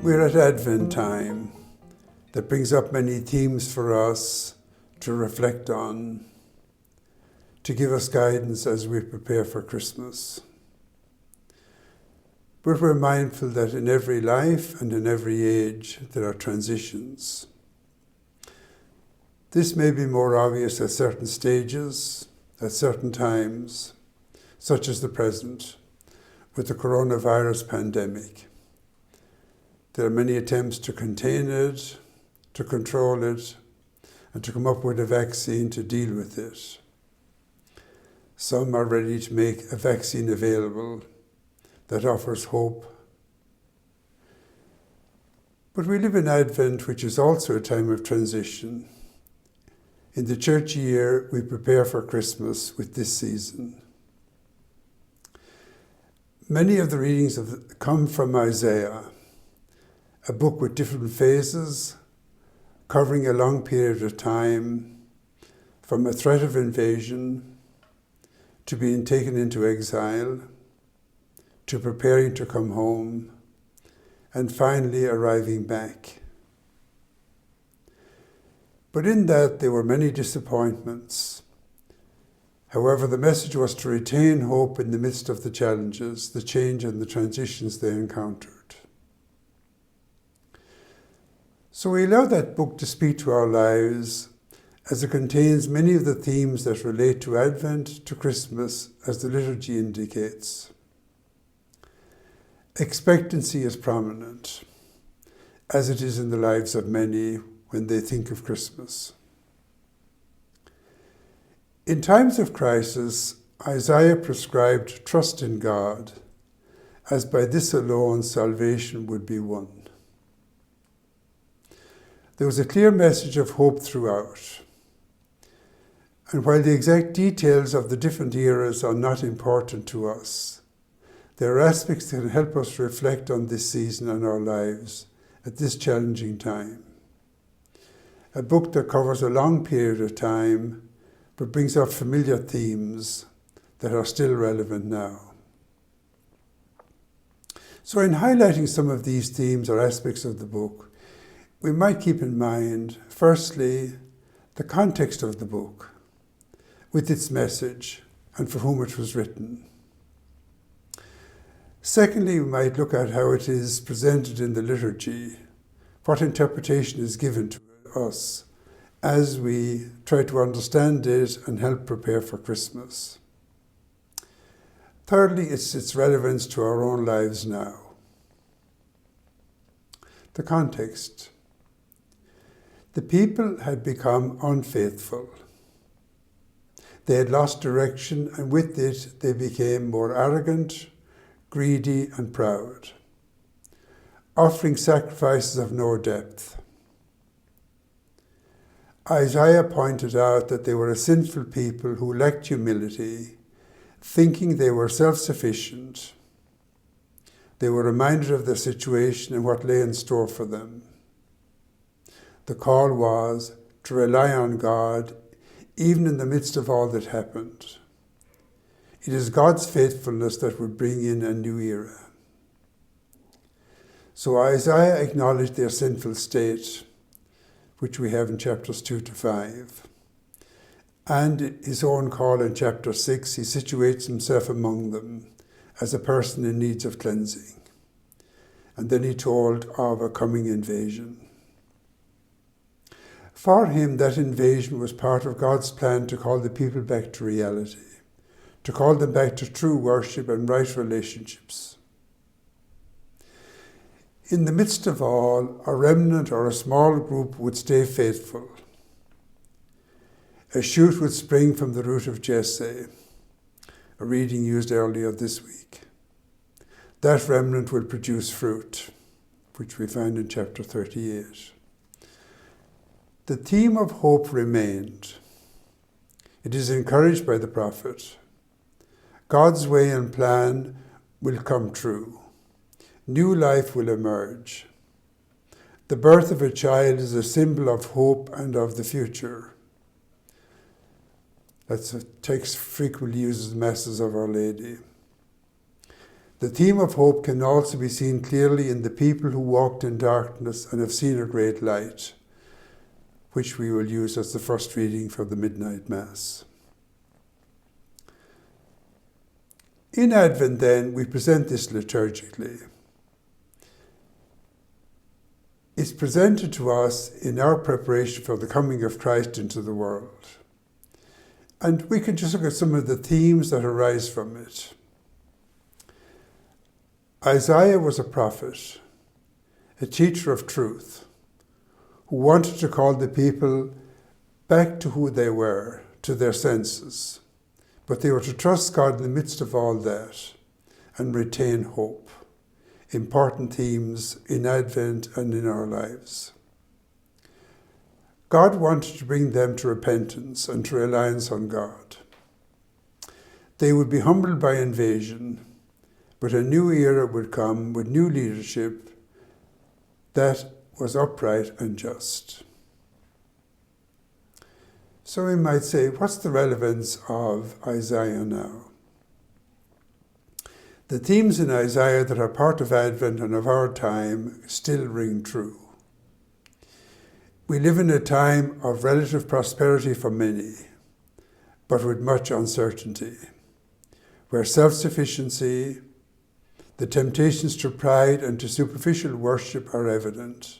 We're at Advent time that brings up many themes for us to reflect on, to give us guidance as we prepare for Christmas. But we're mindful that in every life and in every age there are transitions. This may be more obvious at certain stages, at certain times, such as the present, with the coronavirus pandemic. There are many attempts to contain it, to control it, and to come up with a vaccine to deal with it. Some are ready to make a vaccine available that offers hope. But we live in Advent, which is also a time of transition. In the church year, we prepare for Christmas with this season. Many of the readings come from Isaiah, a book with different phases, covering a long period of time, from a threat of invasion, to being taken into exile, to preparing to come home, and finally arriving back. But in that there were many disappointments. However, the message was to retain hope in the midst of the challenges, the change and the transitions they encountered. So we allow that book to speak to our lives, as it contains many of the themes that relate to Advent, to Christmas, as the liturgy indicates. Expectancy is prominent, as it is in the lives of many when they think of Christmas. In times of crisis, Isaiah prescribed trust in God, as by this alone salvation would be won. There was a clear message of hope throughout. And while the exact details of the different eras are not important to us, there are aspects that can help us reflect on this season and our lives at this challenging time. A book that covers a long period of time, but brings up familiar themes that are still relevant now. So in highlighting some of these themes or aspects of the book, we might keep in mind, firstly, the context of the book, with its message and for whom it was written. Secondly, we might look at how it is presented in the liturgy, what interpretation is given to us as we try to understand it and help prepare for Christmas. Thirdly, it's its relevance to our own lives now. The context. The people had become unfaithful. They had lost direction, and with it they became more arrogant, greedy and proud, offering sacrifices of no depth. Isaiah pointed out that they were a sinful people who lacked humility, thinking they were self-sufficient. They were reminded of their situation and what lay in store for them. The call was to rely on God even in the midst of all that happened. It is God's faithfulness that would bring in a new era. So Isaiah acknowledged their sinful state, which we have in chapters 2 to 5. And his own call in chapter 6, he situates himself among them as a person in need of cleansing. And then he told of a coming invasion. For him, that invasion was part of God's plan to call the people back to reality, to call them back to true worship and right relationships. In the midst of all, a remnant or a small group would stay faithful. A shoot would spring from the root of Jesse, a reading used earlier this week. That remnant will produce fruit, which we find in chapter 38. The theme of hope remained. It is encouraged by the prophet. God's way and plan will come true. New life will emerge. The birth of a child is a symbol of hope and of the future. That's a text frequently uses the masses of Our Lady. The theme of hope can also be seen clearly in the people who walked in darkness and have seen a great light, which we will use as the first reading for the Midnight Mass. In Advent, then, we present this liturgically. It's presented to us in our preparation for the coming of Christ into the world. And we can just look at some of the themes that arise from it. Isaiah was a prophet, a teacher of truth, who wanted to call the people back to who they were, to their senses. But they were to trust God in the midst of all that and retain hope. Important themes in Advent and in our lives. God wanted to bring them to repentance and to reliance on God. They would be humbled by invasion, but a new era would come with new leadership that was upright and just. So we might say, what's the relevance of Isaiah now? The themes in Isaiah that are part of Advent and of our time still ring true. We live in a time of relative prosperity for many, but with much uncertainty, where self-sufficiency, the temptations to pride and to superficial worship are evident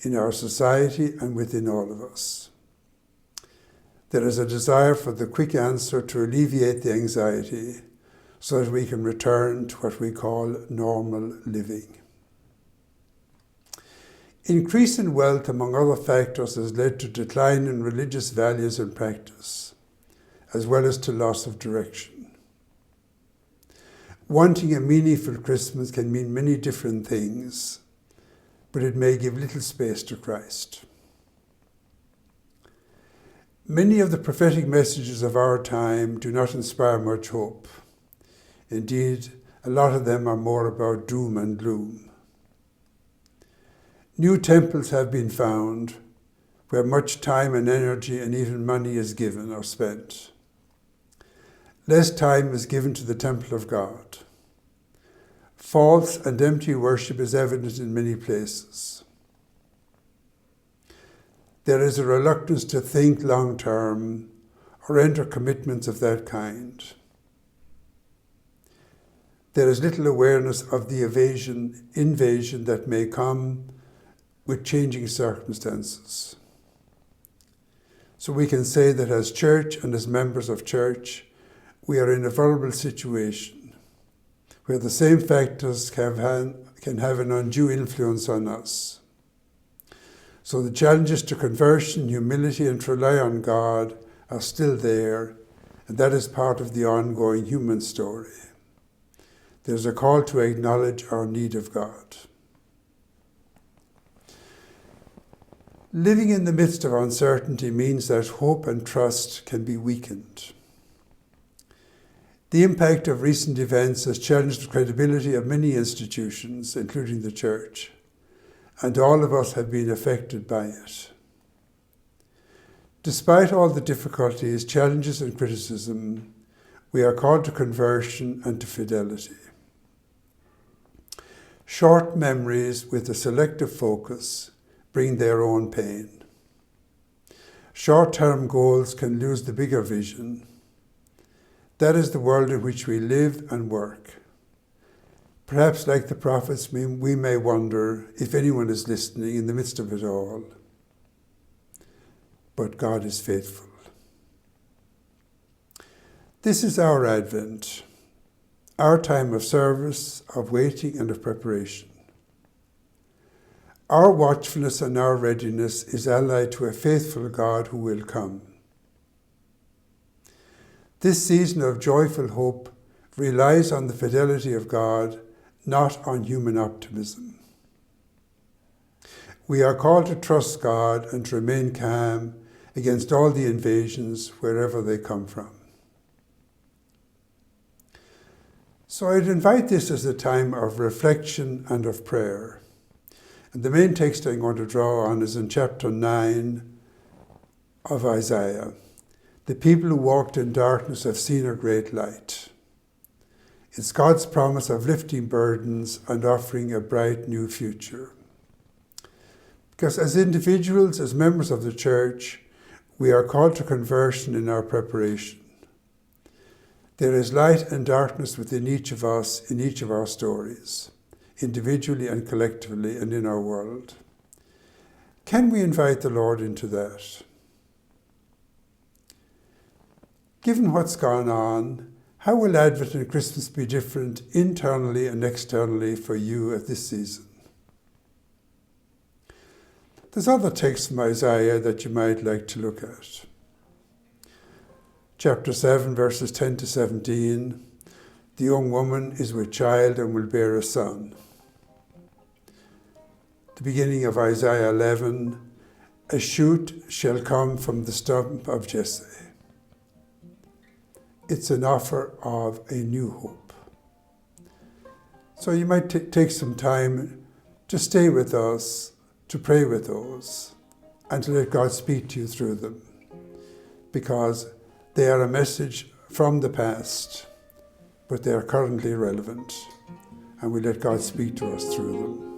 in our society and within all of us. There is a desire for the quick answer to alleviate the anxiety so that we can return to what we call normal living. Increase in wealth, among other factors, has led to decline in religious values and practice, as well as to loss of direction. Wanting a meaningful Christmas can mean many different things, but it may give little space to Christ. Many of the prophetic messages of our time do not inspire much hope. Indeed, a lot of them are more about doom and gloom. New temples have been found where much time and energy and even money is given or spent. Less time is given to the temple of God. False and empty worship is evident in many places. There is a reluctance to think long-term or enter commitments of that kind. There is little awareness of the invasion that may come with changing circumstances. So we can say that as church and as members of church, we are in a vulnerable situation where the same factors can have an undue influence on us. So the challenges to conversion, humility, and to rely on God are still there, and that is part of the ongoing human story. There's a call to acknowledge our need of God. Living in the midst of uncertainty means that hope and trust can be weakened. The impact of recent events has challenged the credibility of many institutions, including the Church, and all of us have been affected by it. Despite all the difficulties, challenges, and criticism, we are called to conversion and to fidelity. Short memories with a selective focus bring their own pain. Short-term goals can lose the bigger vision. That is the world in which we live and work. Perhaps like the prophets, we may wonder if anyone is listening in the midst of it all. But God is faithful. This is our Advent, our time of service, of waiting, and of preparation. Our watchfulness and our readiness is allied to a faithful God who will come. This season of joyful hope relies on the fidelity of God, not on human optimism. We are called to trust God and to remain calm against all the invasions wherever they come from. So I'd invite this as a time of reflection and of prayer. And the main text I'm going to draw on is in chapter 9 of Isaiah. The people who walked in darkness have seen a great light. It's God's promise of lifting burdens and offering a bright new future. Because as individuals, as members of the church, we are called to conversion in our preparation. There is light and darkness within each of us in each of our stories, individually and collectively and in our world. Can we invite the Lord into that? Given what's gone on, how will Advent and Christmas be different internally and externally for you at this season? There's other texts from Isaiah that you might like to look at. Chapter 7, verses 10 to 17, the young woman is with child and will bear a son. The beginning of Isaiah 11, a shoot shall come from the stump of Jesse. It's an offer of a new hope. So you might take some time to stay with us, to pray with those, and to let God speak to you through them, because they are a message from the past, but they are currently relevant, and we let God speak to us through them.